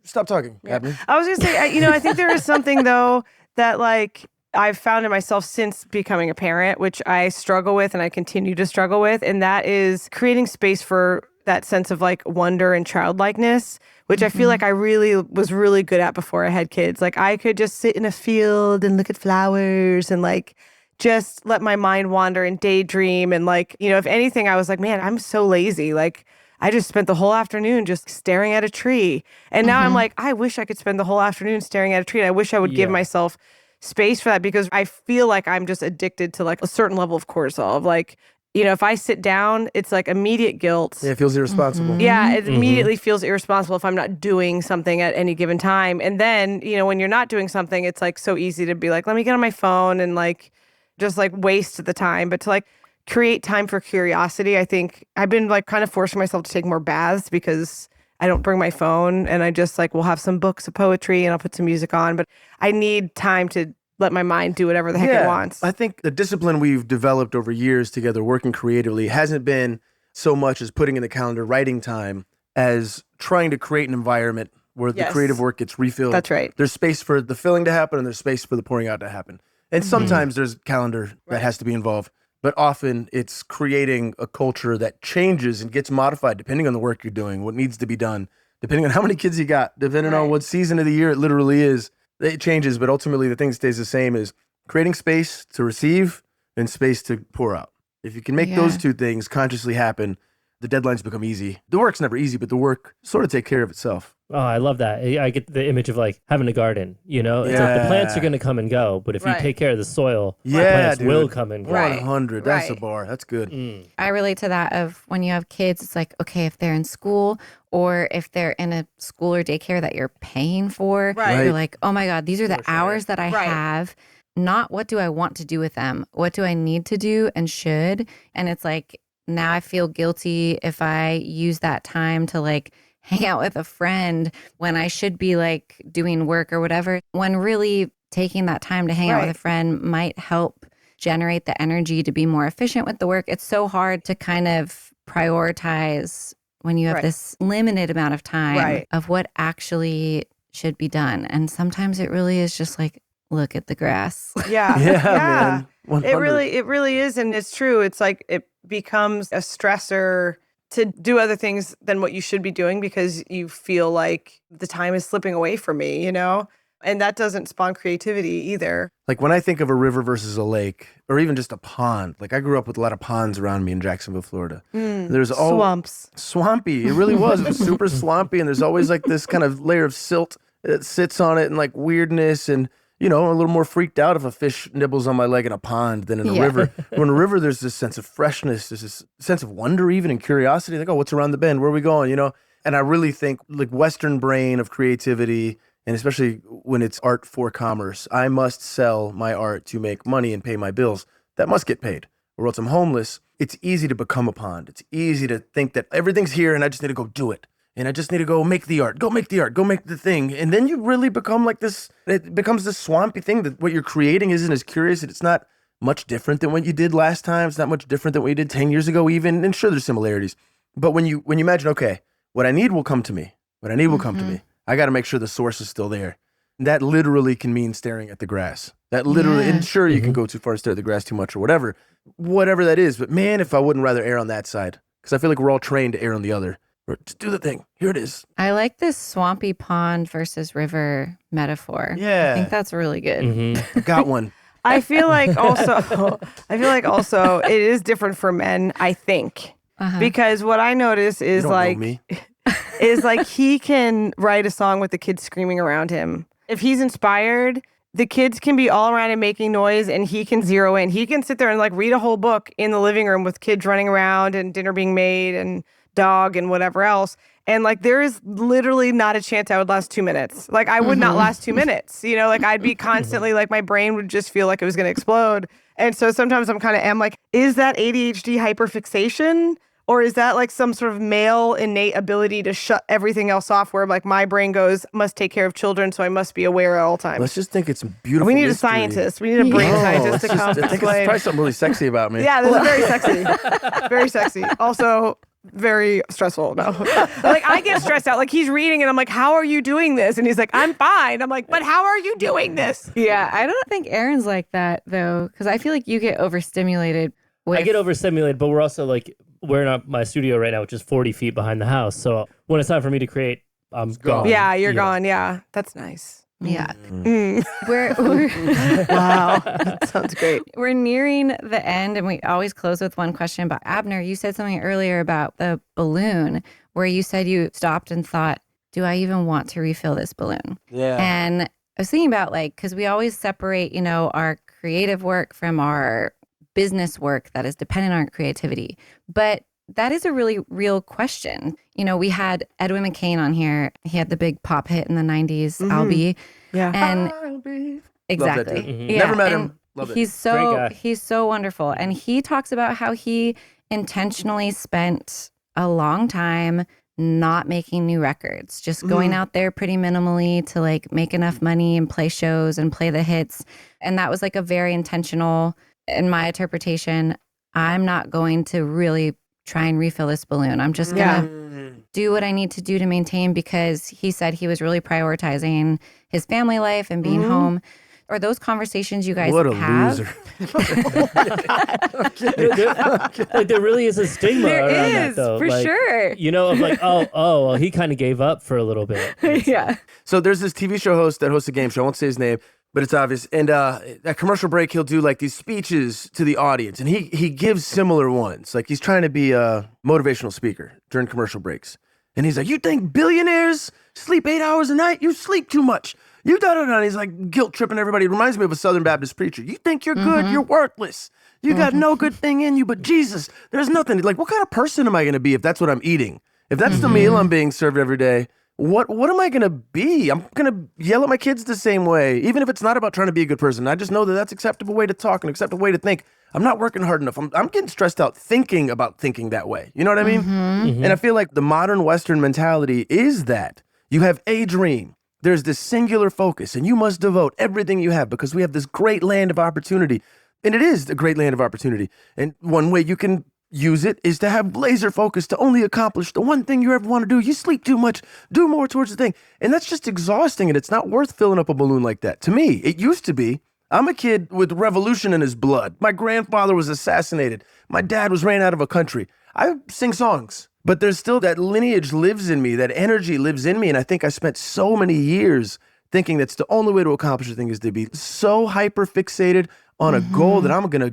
stop talking, Abner. I was going to say, I think there is something though that like I've found in myself since becoming a parent, which I struggle with and I continue to struggle with. And that is creating space for that sense of like wonder and childlikeness, which I feel like I really was really good at before I had kids. Like I could just sit in a field and look at flowers and like just let my mind wander and daydream. And like, if anything, I was like, man, I'm so lazy. Like I just spent the whole afternoon just staring at a tree. And now I'm like, I wish I could spend the whole afternoon staring at a tree. And I wish I would give myself space for that, because I feel like I'm just addicted to like a certain level of cortisol of like, if I sit down, it's like immediate guilt. Yeah, it feels irresponsible. Yeah, it immediately feels irresponsible if I'm not doing something at any given time. And then, when you're not doing something, it's like so easy to be like, let me get on my phone and like just like waste the time. But to like create time for curiosity, I think I've been like kind of forcing myself to take more baths because I don't bring my phone, and I just like will have some books of poetry and I'll put some music on. But I need time to let my mind do whatever the heck it wants. I think the discipline we've developed over years together working creatively hasn't been so much as putting in the calendar writing time as trying to create an environment where the creative work gets refilled. That's right. There's space for the filling to happen and there's space for the pouring out to happen. And sometimes there's calendar that has to be involved. But often it's creating a culture that changes and gets modified depending on the work you're doing, what needs to be done, depending on how many kids you got, depending on what season of the year it literally is. It changes, but ultimately the thing stays the same, is creating space to receive and space to pour out. If you can make those two things consciously happen, the deadlines become easy. The work's never easy, but the work sort of take care of itself. Oh, I love that. I get the image of like having a garden, It's like the plants are going to come and go, but if you take care of the soil, the plants will come and go. 100. That's the bar. That's good. I relate to that of when you have kids, it's like, okay, if they're in school or if they're in a school or daycare that you're paying for, you're like, oh my God, these are the hours that I have. Not what do I want to do with them? What do I need to do and should? And it's like, now I feel guilty if I use that time to like hang out with a friend when I should be like doing work or whatever, when really taking that time to hang out with a friend might help generate the energy to be more efficient with the work. It's so hard to kind of prioritize when you have this limited amount of time of what actually should be done. And sometimes it really is just like, look at the grass. Man. 100. It really is. And it's true. It's like it becomes a stressor to do other things than what you should be doing because you feel like the time is slipping away from me, And that doesn't spawn creativity either. Like when I think of a river versus a lake, or even just a pond, like I grew up with a lot of ponds around me in Jacksonville, Florida. There's swamps. Swampy. It really was. It was super swampy. And there's always like this kind of layer of silt that sits on it and like weirdness. And, I'm a little more freaked out if a fish nibbles on my leg in a pond than in a river. When a river, there's this sense of freshness. There's this sense of wonder even and curiosity. Like, oh, what's around the bend? Where are we going? And I really think like Western brain of creativity, and especially when it's art for commerce, I must sell my art to make money and pay my bills. That must get paid, or else I'm homeless. It's easy to become a pond. It's easy to think that everything's here and I just need to go do it. And I just need to go make the art, go make the thing. And then you really become like this, it becomes this swampy thing that what you're creating isn't as curious. It's not much different than what you did last time. It's not much different than what you did 10 years ago even. And sure, there's similarities. But when you imagine, okay, what I need will come to me. What I need will come to me. I got to make sure the source is still there. And that literally can mean staring at the grass. That literally, and sure, you can go too far to stare at the grass too much or whatever that is. But man, if I wouldn't rather err on that side, because I feel like we're all trained to err on the other. Or just do the thing. Here it is. I like this swampy pond versus river metaphor. Yeah. I think that's really good. Got one. I feel like also it is different for men, I think. Because what I notice is like he can write a song with the kids screaming around him. If he's inspired, the kids can be all around him making noise and he can zero in. He can sit there and like read a whole book in the living room with kids running around and dinner being made and dog and whatever else. And like, there is literally not a chance I would last 2 minutes. Like I would not last 2 minutes, like I'd be constantly like, my brain would just feel like it was going to explode. And so sometimes I'm like, is that ADHD hyperfixation? Or is that like some sort of male innate ability to shut everything else off where like my brain goes, must take care of children, so I must be aware at all times? Let's just think it's beautiful. We need mystery. a scientist. We need a brain scientist to come I think it's explain. probably something really sexy about me. Yeah, this is very sexy. Very sexy. Also, very stressful. No. Like, I get stressed out. Like, he's reading and I'm like, how are you doing this? And he's like, I'm fine. I'm like, but how are you doing this? Yeah, I don't think Aaron's like that, though, because I feel like you get overstimulated. I get overstimulated, but we're also like, we're in my studio right now, which is 40 feet behind the house. So when it's time for me to create, I'm gone. Yeah, you're gone. Yeah, that's nice. Yeah. We're wow, that sounds great. We're nearing the end, and we always close with one question. But Abner, you said something earlier about the balloon, where you said you stopped and thought, do I even want to refill this balloon? Yeah. And I was thinking about, like, because we always separate, our creative work from our business work that is dependent on creativity. But that is a really real question. We had Edwin McCain on here. He had the big pop hit in the 90s, I'll Be. Yeah. And exactly. Mm-hmm. Never met him. Love it. He's so wonderful. And he talks about how he intentionally spent a long time not making new records, just going out there pretty minimally to like make enough money and play shows and play the hits. And that was like a very intentional, in my interpretation, I'm not going to really try and refill this balloon. I'm just going to do what I need to do to maintain, because he said he was really prioritizing his family life and being home. Are those conversations you guys have? What a loser. Like, there really is a stigma There around that, is, though. for Like, sure. Of like, well, he kind of gave up for a little bit. Yeah. So there's this TV show host that hosts a game show. I won't say his name, but it's obvious. And at commercial break, he'll do like these speeches to the audience. And he gives similar ones. Like, he's trying to be a motivational speaker during commercial breaks. And he's like, you think billionaires sleep 8 hours a night? You sleep too much. You da-da-da. And he's like guilt tripping everybody. It reminds me of a Southern Baptist preacher. You think you're good? You're worthless. You got no good thing in you but Jesus. There's nothing. Like, what kind of person am I going to be if that's what I'm eating? If that's the meal I'm being served every day, what am I going to be? I'm going to yell at my kids the same way, even if it's not about trying to be a good person. I just know that that's an acceptable way to talk, an acceptable way to think. I'm not working hard enough. I'm getting stressed out thinking about thinking that way. You know what I mean? And I feel like the modern Western mentality is that you have a dream. There's this singular focus, and you must devote everything you have because we have this great land of opportunity. And it is a great land of opportunity. And one way you can use it is to have laser focus to only accomplish the one thing you ever want to do. You sleep too much, do more towards the thing. And that's just exhausting, and it's not worth filling up a balloon like that. To me, it used to be. I'm a kid with revolution in his blood. My grandfather was assassinated. My dad was ran out of a country. I sing songs, but there's still that lineage lives in me, that energy lives in me. And I think I spent so many years thinking that's the only way to accomplish a thing is to be so hyper fixated on a goal that I'm not going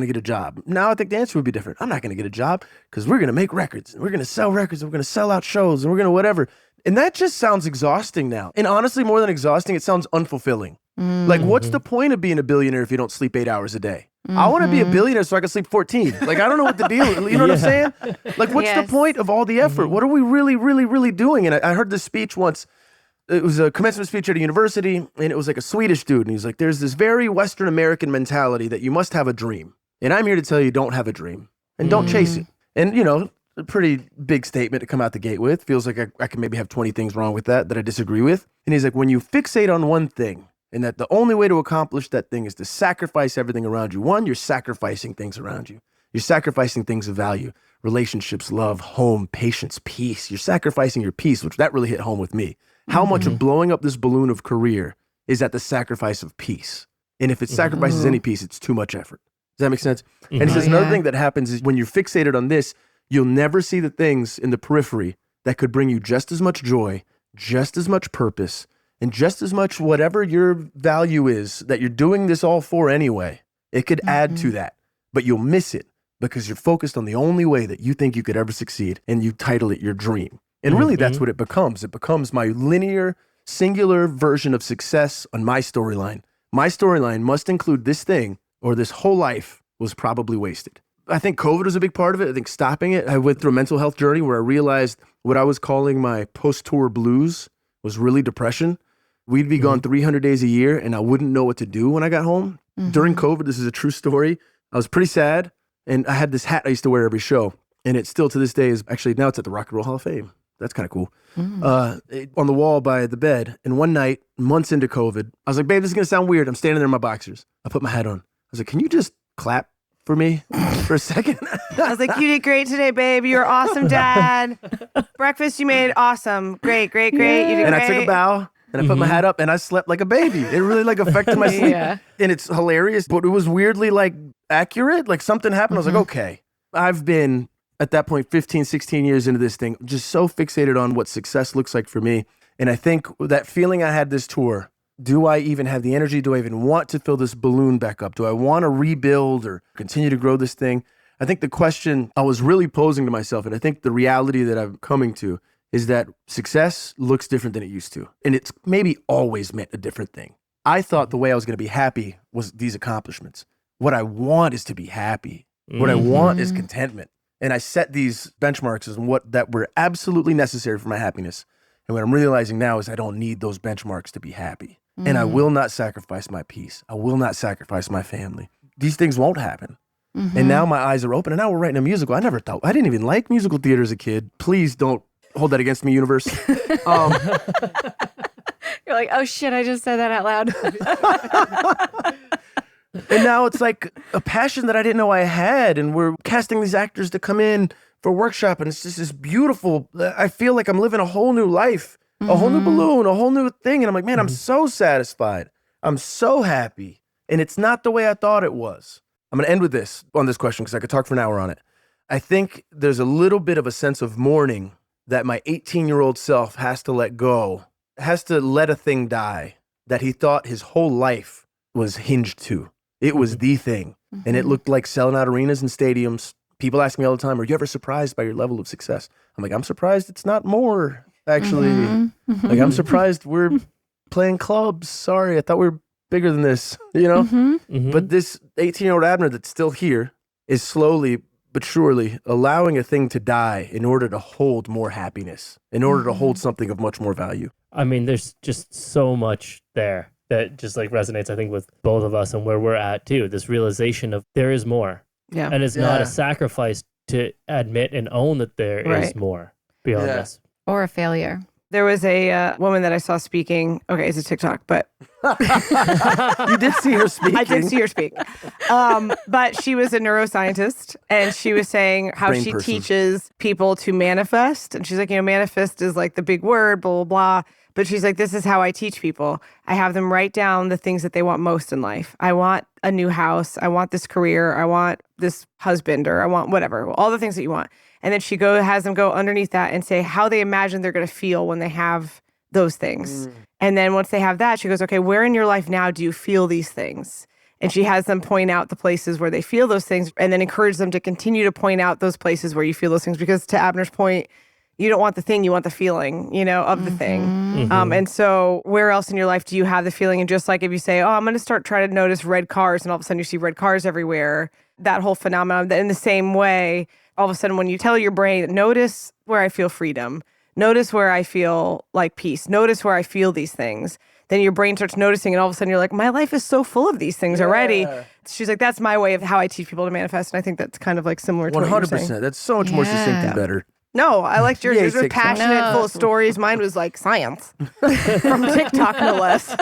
to get a job. Now I think the answer would be different. I'm not going to get a job because we're going to make records and we're going to sell records and we're going to sell out shows and we're going to whatever. And that just sounds exhausting now. And honestly, more than exhausting, it sounds unfulfilling. Like, what's the point of being a billionaire if you don't sleep 8 hours a day? I want to be a billionaire so I can sleep 14. Like, I don't know what the deal is. You know what I'm saying? Like, what's the point of all the effort? What are we really, really, really doing? And I heard this speech once. It was a commencement speech at a university, and it was like a Swedish dude. And he's like, there's this very Western American mentality that you must have a dream. And I'm here to tell you, don't have a dream and don't chase it. And, a pretty big statement to come out the gate with. Feels like I can maybe have 20 things wrong with that I disagree with. And he's like, when you fixate on one thing, and that the only way to accomplish that thing is to sacrifice everything around you. One, you're sacrificing things around you. You're sacrificing things of value, relationships, love, home, patience, peace. You're sacrificing your peace, which that really hit home with me. How much of blowing up this balloon of career is at the sacrifice of peace? And if it sacrifices any peace, it's too much effort. Does that make sense? And he says another thing that happens is when you're fixated on this, you'll never see the things in the periphery that could bring you just as much joy, just as much purpose, and just as much whatever your value is that you're doing this all for anyway. It could add to that, but you'll miss it because you're focused on the only way that you think you could ever succeed, and you title it your dream. And really, that's what it becomes. It becomes my linear, singular version of success on my storyline. My storyline must include this thing, or this whole life was probably wasted. I think COVID was a big part of it. I think stopping it. I went through a mental health journey where I realized what I was calling my post-tour blues was really depression. We'd be gone 300 days a year, and I wouldn't know what to do when I got home. During COVID, this is a true story. I was pretty sad, and I had this hat I used to wear every show. And it still to this day is actually, now it's at the Rock and Roll Hall of Fame. That's kind of cool. On the wall by the bed. And one night, months into COVID, I was like, babe, this is going to sound weird. I'm standing there in my boxers. I put my hat on. I was like, can you just clap for me for a second? I was like, you did great today, babe. You were awesome, Dad. Breakfast you made, awesome. Great, great, great. You did and great. I took a bow and I put my hat up and I slept like a baby. It really like affected my sleep. And it's hilarious, but it was weirdly like accurate. Like something happened. I was like, okay. I've been at that point 15, 16 years into this thing, just so fixated on what success looks like for me. And I think that feeling I had this tour, do I even have the energy? Do I even want to fill this balloon back up? Do I want to rebuild or continue to grow this thing? I think the question I was really posing to myself, and I think the reality that I'm coming to, is that success looks different than it used to. And it's maybe always meant a different thing. I thought the way I was going to be happy was these accomplishments. What I want is to be happy. What I want is contentment. And I set these benchmarks as what that were absolutely necessary for my happiness. And what I'm realizing now is I don't need those benchmarks to be happy. And I will not sacrifice my peace. I will not sacrifice my family. These things won't happen. And now my eyes are open. And now we're writing a musical. I didn't even like musical theater as a kid. Please don't hold that against me, universe. You're like, oh shit, I just said that out loud. And now it's like a passion that I didn't know I had. And we're casting these actors to come in for workshop. And it's just this beautiful, I feel like I'm living a whole new life, a whole new balloon, a whole new thing. And I'm like, man, I'm so satisfied. I'm so happy. And it's not the way I thought it was. I'm going to end with this on this question because I could talk for an hour on it. I think there's a little bit of a sense of mourning that my 18-year-old self has to let go, has to let a thing die that he thought his whole life was hinged to. It was the thing. And it looked like selling out arenas and stadiums. People ask me all the time, are you ever surprised by your level of success? I'm like, I'm surprised it's not more, actually. Like, I'm surprised we're playing clubs. Sorry, I thought we were bigger than this, you know? But this 18-year-old Abner that's still here is slowly but surely allowing a thing to die in order to hold more happiness, in order to hold something of much more value. I mean, there's just so much there that just like resonates, I think, with both of us and where we're at too. This realization of there is more. Yeah. And it's not a sacrifice to admit and own that there is more beyond this. Or a failure. There was a woman that I saw speaking. Okay, it's a TikTok, but You did see her speaking. I did see her speak. But she was a neuroscientist, and she was saying how Brain she person. teaches people to manifest. And she's like, manifest is like the big word, blah, blah, blah. But she's like, this is how I teach people. I have them write down the things that they want most in life. I want a new house. I want this career. I want this husband, or I want whatever, all the things that you want. And then she has them go underneath that and say how they imagine they're going to feel when they have those things. And then once they have that, she goes, okay, where in your life now do you feel these things? And she has them point out the places where they feel those things and then encourage them to continue to point out those places where you feel those things. Because to Abner's point, you don't want the thing, you want the feeling, of the thing. And so where else in your life do you have the feeling? And just like if you say, oh, I'm going to start trying to notice red cars, and all of a sudden you see red cars everywhere, that whole phenomenon, in the same way, all of a sudden when you tell your brain, notice where I feel freedom, notice where I feel like peace, notice where I feel these things, then your brain starts noticing, and all of a sudden you're like, my life is so full of these things already. She's like, that's my way of how I teach people to manifest. And I think that's kind of like similar to what you're saying. 100%. That's so much more succinct and better. No, I liked yours. Yeah, Yours was TikTok. passionate, full of stories. Mine was like science from TikTok, no less.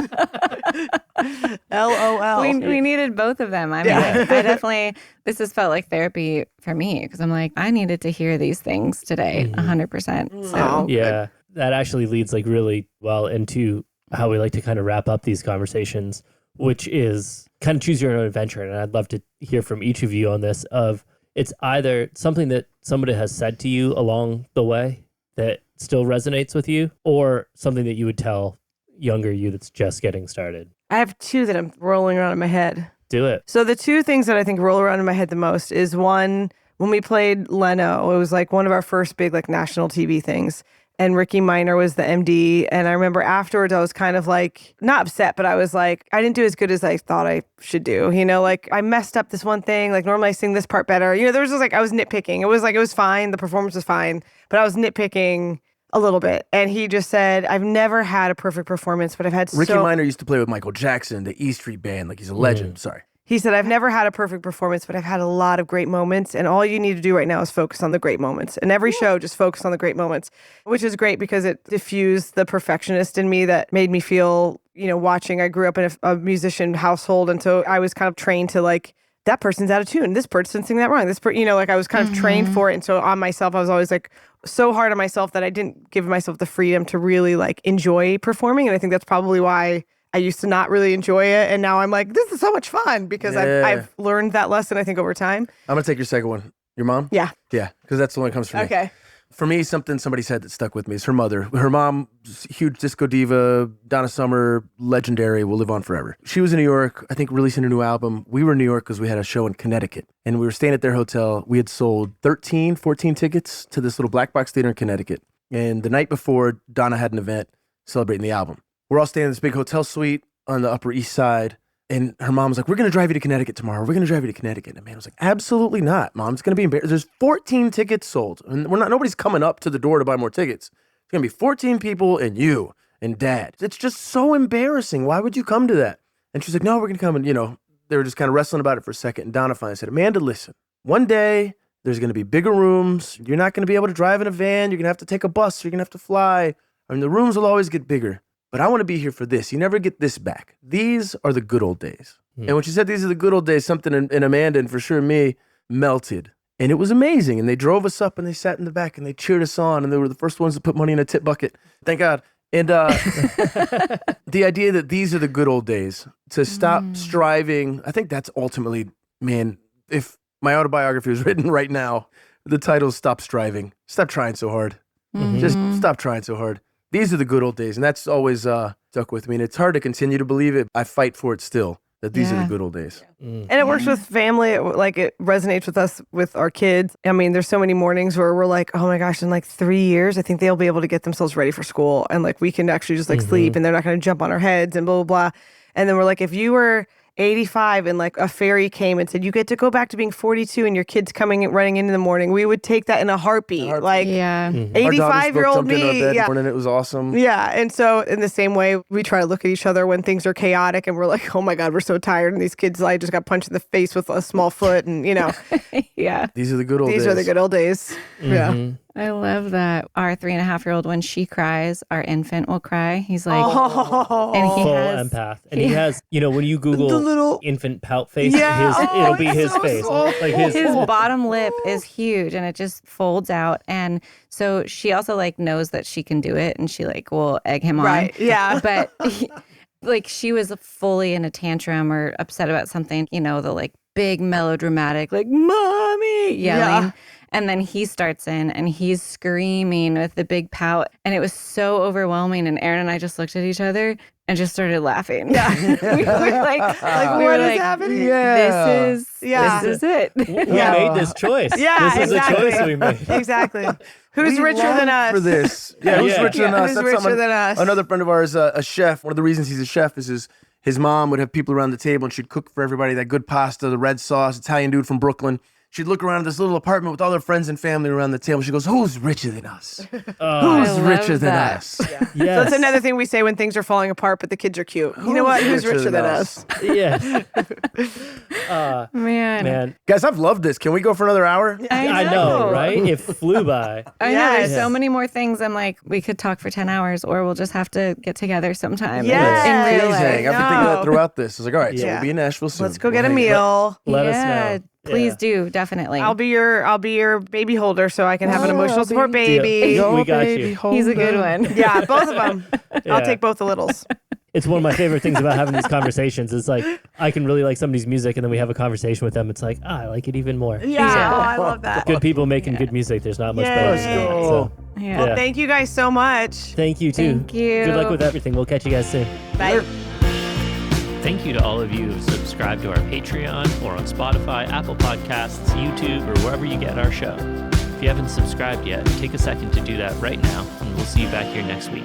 LOL. We needed both of them. I mean, I definitely, this has felt like therapy for me because I'm like, I needed to hear these things today, 100%. So Yeah, that actually leads like really well into how we like to kind of wrap up these conversations, which is kind of choose your own adventure. And I'd love to hear from each of you on this of it's either something that somebody has said to you along the way that still resonates with you, or something that you would tell younger you that's just getting started. I have two that I'm rolling around in my head. Do it. So the two things that I think roll around in my head the most is one, when we played Leno, it was like one of our first big like national TV things. And Ricky Minor was the MD. And I remember afterwards, I was kind of like, not upset, but I was like, I didn't do as good as I thought I should do. Like I messed up this one thing. Like normally I sing this part better. There was just like, I was nitpicking. It was fine. The performance was fine, but I was nitpicking a little bit. And he just said, I've never had a perfect performance, but I've had Ricky Minor used to play with Michael Jackson, the E Street Band. Like he's a legend. Sorry. He said, I've never had a perfect performance, but I've had a lot of great moments. And all you need to do right now is focus on the great moments. And every show, just focus on the great moments, which is great because it diffused the perfectionist in me that made me feel, watching. I grew up in a musician household. And so I was kind of trained to like, that person's out of tune. This person's singing that wrong. I was kind of trained for it. And so on myself, I was always like so hard on myself that I didn't give myself the freedom to really like enjoy performing. And I think that's probably why I used to not really enjoy it. And now I'm like, this is so much fun because I've learned that lesson, I think, over time. I'm going to take your second one. Your mom? Yeah. Yeah, because that's the one that comes from me. Okay. For me, something somebody said that stuck with me is her mother. Her mom, huge disco diva, Donna Summer, legendary, will live on forever. She was in New York, I think, releasing a new album. We were in New York because we had a show in Connecticut. And we were staying at their hotel. We had sold 13, 14 tickets to this little black box theater in Connecticut. And the night before, Donna had an event celebrating the album. We're all staying in this big hotel suite on the Upper East Side. And her mom was like, we're going to drive you to Connecticut tomorrow. We're going to drive you to Connecticut. And man was like, absolutely not, Mom. It's going to be embarrassing. There's 14 tickets sold. And nobody's coming up to the door to buy more tickets. It's going to be 14 people and you and Dad. It's just so embarrassing. Why would you come to that? And she's like, no, we're going to come. And, they were just kind of wrestling about it for a second. And Donna finally said, Amanda, listen, one day there's going to be bigger rooms. You're not going to be able to drive in a van. You're going to have to take a bus. You're going to have to fly. I mean, the rooms will always get bigger. But I want to be here for this. You never get this back. These are the good old days. And when she said these are the good old days, something in Amanda and for sure me melted. And it was amazing. And they drove us up and they sat in the back and they cheered us on. And they were the first ones to put money in a tip bucket. Thank God. And the idea that these are the good old days, to stop striving, I think that's ultimately, man, if my autobiography was written right now, the title is Stop Striving. Stop trying so hard. Just stop trying so hard. These are the good old days. And that's always stuck with me. And it's hard to continue to believe it. I fight for it still, that these are the good old days. And it works with family. It resonates with us, with our kids. I mean, there's so many mornings where we're like, oh my gosh, in like 3 years, I think they'll be able to get themselves ready for school. And like, we can actually just like sleep and they're not going to jump on our heads and blah, blah, blah. And then we're like, if you were 85 and like a fairy came and said, you get to go back to being 42 and your kid's coming and running in the morning, we would take that in a heartbeat. Like 85-year-old me. And it was awesome. Yeah. And so in the same way, we try to look at each other when things are chaotic and we're like, oh my God, we're so tired. And these kids like just got punched in the face with a small foot and Yeah. These are the good old days. These are the good old days. Yeah. I love that. Our 3.5-year-old, when she cries, our infant will cry. He's like, and he full has, empath. And he has, when you Google the little infant pout face, Yeah. it'll be it's his so face. soft. Like his bottom lip is huge and it just folds out. And so she also like knows that she can do it and she like will egg him on. Right. Yeah. But like she was fully in a tantrum or upset about something, the like big melodramatic, like mommy yelling. Yeah. And then he starts in and he's screaming with the big pout. And it was so overwhelming. And Aaron and I just looked at each other and just started laughing. Yeah. we were like what is happening? This is it. We made this choice. Yeah, this is a choice we made. Exactly. Who's richer than us? For this. Yeah, who's richer than us? Who's That's richer something- than us? Another friend of ours, a chef. One of the reasons he's a chef is his mom would have people around the table and she'd cook for everybody that good pasta, the red sauce, Italian dude from Brooklyn. She'd look around at this little apartment with all her friends and family around the table. She goes, who's richer than us? Who's richer than us? Yeah. So that's another thing we say when things are falling apart, but the kids are cute. You know what? Who's richer than us? Yeah. Man. Guys, I've loved this. Can we go for another hour? I know, right? It flew by. I know. Yes. There's so many more things. I'm like, we could talk for 10 hours or we'll just have to get together sometime. Yes. In real Please life. hang. I've been thinking that throughout this. I was like, all right, so Yeah. we'll be in Nashville soon. Let's go get a We'll hang. meal. Let us know. Please Yeah. do. Definitely. I'll be your baby holder so I can have an emotional support baby. Deal. We got you. He's a good one. Yeah, both of them. Yeah. I'll take both the littles. It's one of my favorite things about having these conversations. It's like I can really like somebody's music and then we have a conversation with them. It's like, I like it even more. Yeah, I love that. Good people making good music. There's not much better than that. go. So, Yeah. yeah. Thank you guys so much. Thank you too. Thank you. Good luck with everything. We'll catch you guys soon. Bye. Thank you to all of you who subscribe to our Patreon or on Spotify, Apple Podcasts, YouTube, or wherever you get our show. If you haven't subscribed yet, take a second to do that right now, and we'll see you back here next week.